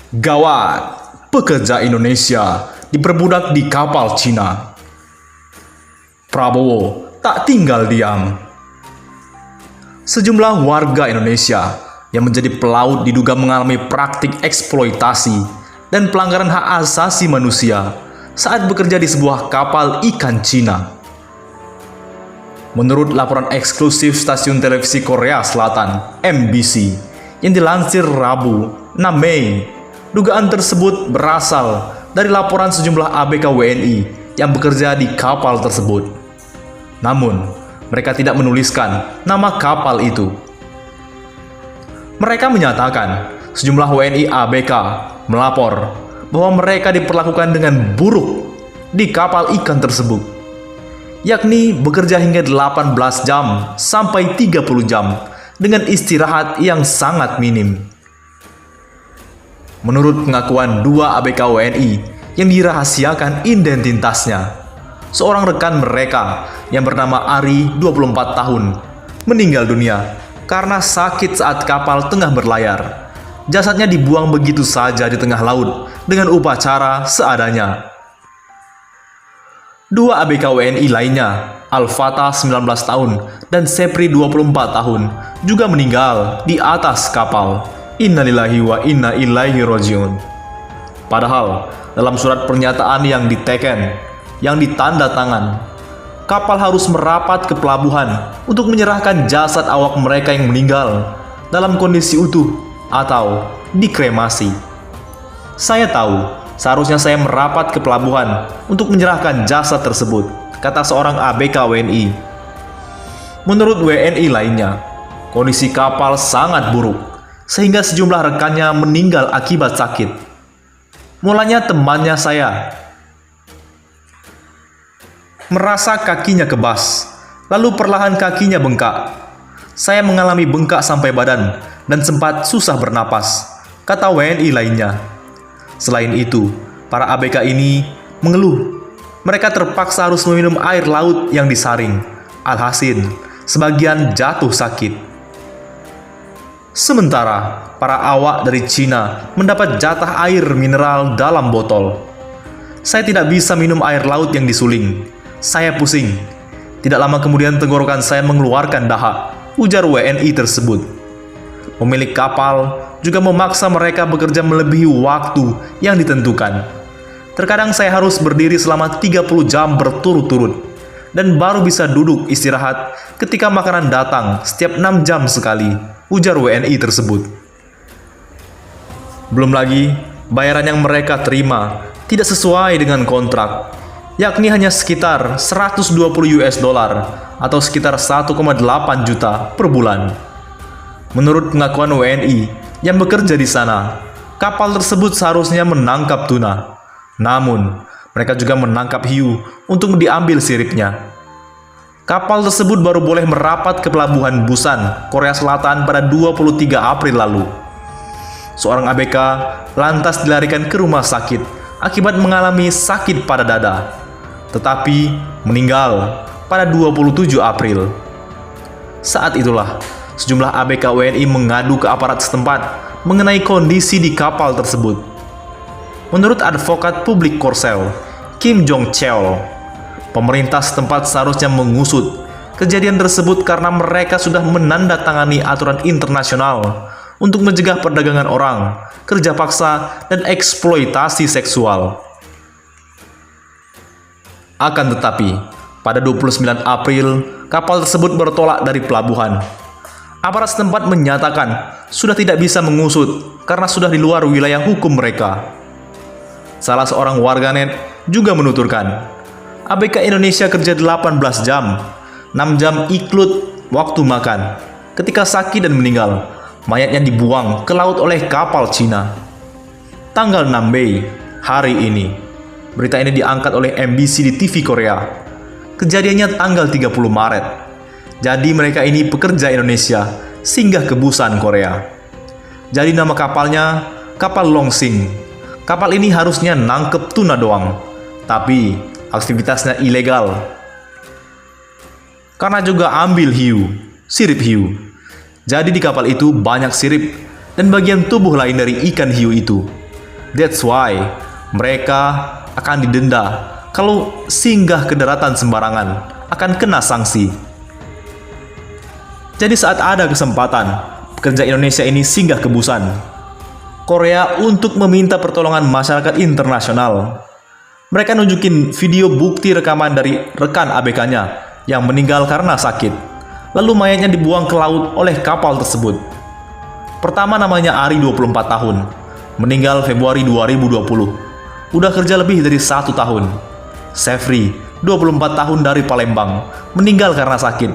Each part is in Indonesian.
Gawat, pekerja Indonesia diperbudak di kapal Cina. Prabowo tak tinggal diam. Sejumlah warga Indonesia yang menjadi pelaut diduga mengalami praktik eksploitasi dan pelanggaran hak asasi manusia saat bekerja di sebuah kapal ikan Cina. Menurut laporan eksklusif stasiun televisi Korea Selatan, MBC, yang dilansir Rabu, 6 Mei, dugaan tersebut berasal dari laporan sejumlah ABK WNI yang bekerja di kapal tersebut. Namun, mereka tidak menuliskan nama kapal itu. Mereka menyatakan sejumlah WNI ABK melapor bahwa mereka diperlakukan dengan buruk di kapal ikan tersebut, yakni bekerja hingga 18 jam sampai 30 jam dengan istirahat yang sangat minim. Menurut pengakuan dua ABK WNI yang dirahasiakan identitasnya, seorang rekan mereka yang bernama Ari, 24 tahun, meninggal dunia karena sakit saat kapal tengah berlayar. Jasadnya dibuang begitu saja di tengah laut dengan upacara seadanya. Dua ABK WNI lainnya, Al-Fatah 19 tahun dan Sepri 24 tahun, juga meninggal di atas kapal. Innalillahi wa inna ilaihi rajiun. Padahal dalam surat pernyataan yang diteken, yang ditanda tangan, kapal harus merapat ke pelabuhan untuk menyerahkan jasad awak mereka yang meninggal dalam kondisi utuh atau dikremasi. Saya tahu seharusnya saya merapat ke pelabuhan untuk menyerahkan jasad tersebut, kata seorang ABK WNI. Menurut WNI lainnya, kondisi kapal sangat buruk sehingga sejumlah rekannya meninggal akibat sakit. Mulanya temannya saya merasa kakinya kebas, lalu perlahan kakinya bengkak. Saya mengalami bengkak sampai badan dan sempat susah bernapas, kata WNI lainnya. Selain itu, para ABK ini mengeluh mereka terpaksa harus meminum air laut yang disaring. Alhasil, sebagian jatuh sakit. Sementara, para awak dari Cina mendapat jatah air mineral dalam botol. Saya tidak bisa minum air laut yang disuling. Saya pusing. Tidak lama kemudian tenggorokan saya mengeluarkan dahak, ujar WNI tersebut. Pemilik kapal juga memaksa mereka bekerja melebihi waktu yang ditentukan. Terkadang saya harus berdiri selama 30 jam berturut-turut dan baru bisa duduk istirahat ketika makanan datang setiap 6 jam sekali, ujar WNI tersebut. Belum lagi, bayaran yang mereka terima tidak sesuai dengan kontrak, yakni hanya sekitar 120 US dollar atau sekitar 1,8 juta per bulan. Menurut pengakuan WNI yang bekerja di sana, kapal tersebut seharusnya menangkap tuna. Namun, mereka juga menangkap hiu untuk diambil siripnya. Kapal tersebut baru boleh merapat ke pelabuhan Busan, Korea Selatan pada 23 April lalu. Seorang ABK lantas dilarikan ke rumah sakit akibat mengalami sakit pada dada, tetapi meninggal pada 27 April. Saat itulah, sejumlah ABK WNI mengadu ke aparat setempat mengenai kondisi di kapal tersebut. Menurut advokat publik Korsel, Kim Jong Cheol, pemerintah setempat seharusnya mengusut kejadian tersebut karena mereka sudah menandatangani aturan internasional untuk mencegah perdagangan orang, kerja paksa, dan eksploitasi seksual. Akan tetapi, pada 29 April, kapal tersebut bertolak dari pelabuhan. Aparat setempat menyatakan sudah tidak bisa mengusut karena sudah di luar wilayah hukum mereka. Salah seorang warganet juga menuturkan, ABK Indonesia kerja 18 jam, 6 jam ikut waktu makan. Ketika sakit dan meninggal, mayatnya dibuang ke laut oleh kapal Cina. Tanggal 6 Mei, hari ini, berita ini diangkat oleh MBC di TV Korea. Kejadiannya tanggal 30 Maret. Jadi mereka ini pekerja Indonesia singgah ke Busan, Korea. Jadi nama kapalnya kapal Longsing. Kapal ini harusnya nangkep tuna doang, tapi aktivitasnya ilegal. Karena juga ambil hiu, sirip hiu. Jadi di kapal itu banyak sirip dan bagian tubuh lain dari ikan hiu itu. That's why mereka akan didenda kalau singgah ke daratan sembarangan, akan kena sanksi. Jadi saat ada kesempatan, pekerja Indonesia ini singgah ke Busan, Korea untuk meminta pertolongan masyarakat internasional. Mereka nunjukin video bukti rekaman dari rekan ABK-nya yang meninggal karena sakit. Lalu mayatnya dibuang ke laut oleh kapal tersebut. Pertama namanya Ari 24 tahun, meninggal Februari 2020. Udah kerja lebih dari 1 tahun. Sefri, 24 tahun dari Palembang, meninggal karena sakit.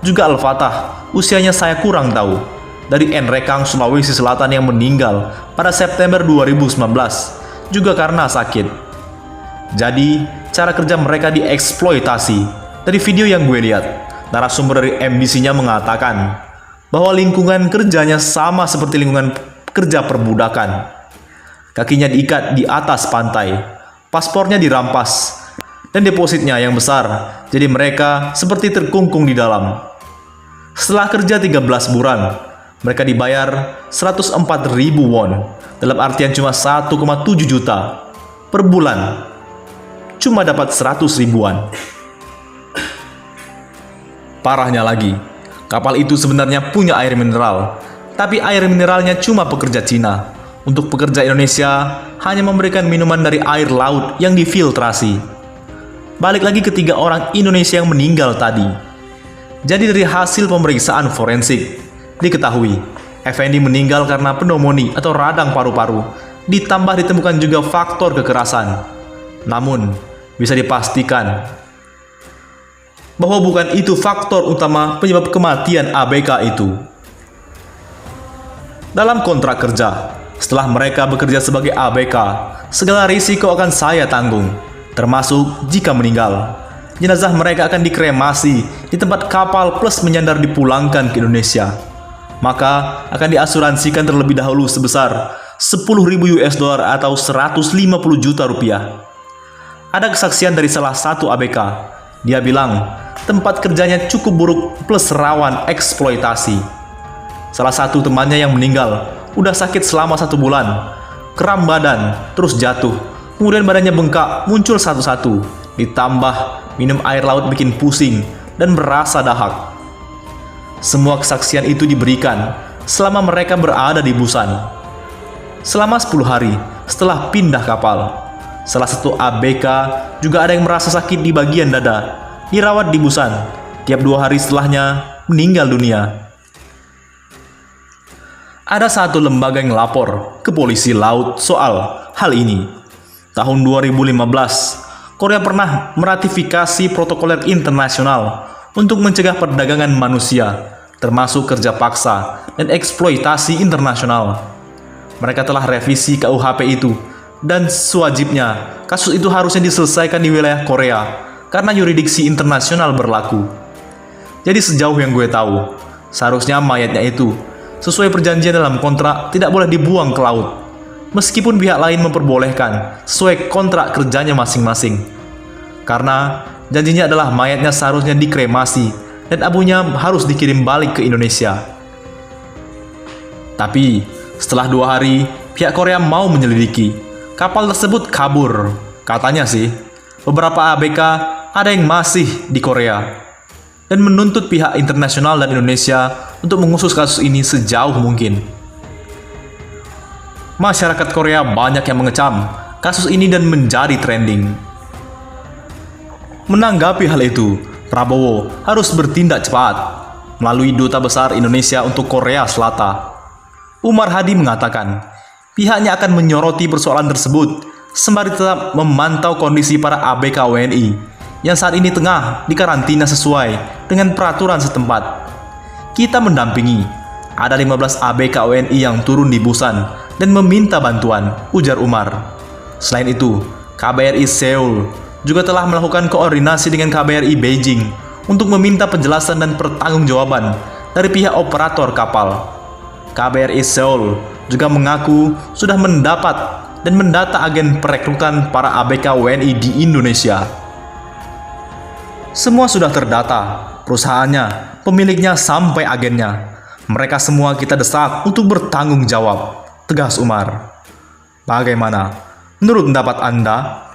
Juga Al-Fatah, usianya saya kurang tahu, dari Nrekang, Sulawesi Selatan yang meninggal pada September 2019, juga karena sakit. Jadi, cara kerja mereka dieksploitasi. Dari video yang gue lihat, narasumber dari MBC-nya mengatakan bahwa lingkungan kerjanya sama seperti lingkungan kerja perbudakan. Kakinya diikat di atas pantai, paspornya dirampas, dan depositnya yang besar, jadi mereka seperti terkungkung di dalam. Setelah kerja 13 bulan, mereka dibayar 104.000 won, dalam artian cuma 1,7 juta per bulan. Cuma dapat 100 ribuan. Parahnya lagi, kapal itu sebenarnya punya air mineral, tapi air mineralnya cuma pekerja Cina. Untuk pekerja Indonesia, hanya memberikan minuman dari air laut yang difiltrasi. Balik lagi ke 3 orang Indonesia yang meninggal tadi. Jadi dari hasil pemeriksaan forensik, diketahui Effendi meninggal karena pneumonia atau radang paru-paru, ditambah ditemukan juga faktor kekerasan. Namun, bisa dipastikan bahwa bukan itu faktor utama penyebab kematian ABK itu. Dalam kontrak kerja, setelah mereka bekerja sebagai ABK, segala risiko akan saya tanggung, termasuk jika meninggal. Jenazah mereka akan dikremasi di tempat kapal plus menyandar dipulangkan ke Indonesia. Maka akan diasuransikan terlebih dahulu sebesar 10.000 US dollar atau 150 juta rupiah. Ada kesaksian dari salah satu ABK. Dia bilang tempat kerjanya cukup buruk plus rawan eksploitasi. Salah satu temannya yang meninggal udah sakit selama 1 bulan, kram badan, terus jatuh. Kemudian badannya bengkak, muncul satu-satu. Ditambah minum air laut bikin pusing dan berasa dahak. Semua kesaksian itu diberikan selama mereka berada di Busan. Selama 10 hari setelah pindah kapal, salah satu ABK juga ada yang merasa sakit di bagian dada, dirawat di Busan. Tiap 2 hari setelahnya meninggal dunia. Ada satu lembaga yang lapor ke polisi laut soal hal ini. Tahun 2015, Korea pernah meratifikasi protokoler internasional untuk mencegah perdagangan manusia, termasuk kerja paksa dan eksploitasi internasional. Mereka telah revisi KUHP itu, dan sewajibnya kasus itu harusnya diselesaikan di wilayah Korea karena yurisdiksi internasional berlaku. Jadi sejauh yang gue tahu, seharusnya mayatnya itu sesuai perjanjian dalam kontrak tidak boleh dibuang ke laut, meskipun pihak lain memperbolehkan sesuai kontrak kerjanya masing-masing. Karena janjinya adalah mayatnya seharusnya dikremasi dan abunya harus dikirim balik ke Indonesia. Tapi setelah 2 hari, pihak Korea mau menyelidiki. Kapal tersebut kabur. Katanya sih, beberapa ABK ada yang masih di Korea dan menuntut pihak internasional dan Indonesia untuk mengusut kasus ini sejauh mungkin. Masyarakat Korea banyak yang mengecam kasus ini dan menjadi trending. Menanggapi hal itu, Prabowo harus bertindak cepat melalui Duta Besar Indonesia untuk Korea Selatan. Umar Hadi mengatakan, pihaknya akan menyoroti persoalan tersebut sembari tetap memantau kondisi para ABK WNI yang saat ini tengah dikarantina sesuai dengan peraturan setempat. Kita mendampingi, ada 15 ABK WNI yang turun di Busan dan meminta bantuan, ujar Umar. Selain itu, KBRI Seoul juga telah melakukan koordinasi dengan KBRI Beijing untuk meminta penjelasan dan pertanggungjawaban dari pihak operator kapal. KBRI Seoul juga mengaku sudah mendapat dan mendata agen perekrutan para ABK WNI di Indonesia. Semua sudah terdata, perusahaannya, pemiliknya sampai agennya. Mereka semua kita desak untuk bertanggung jawab, tegas Umar. Bagaimana? Menurut pendapat Anda,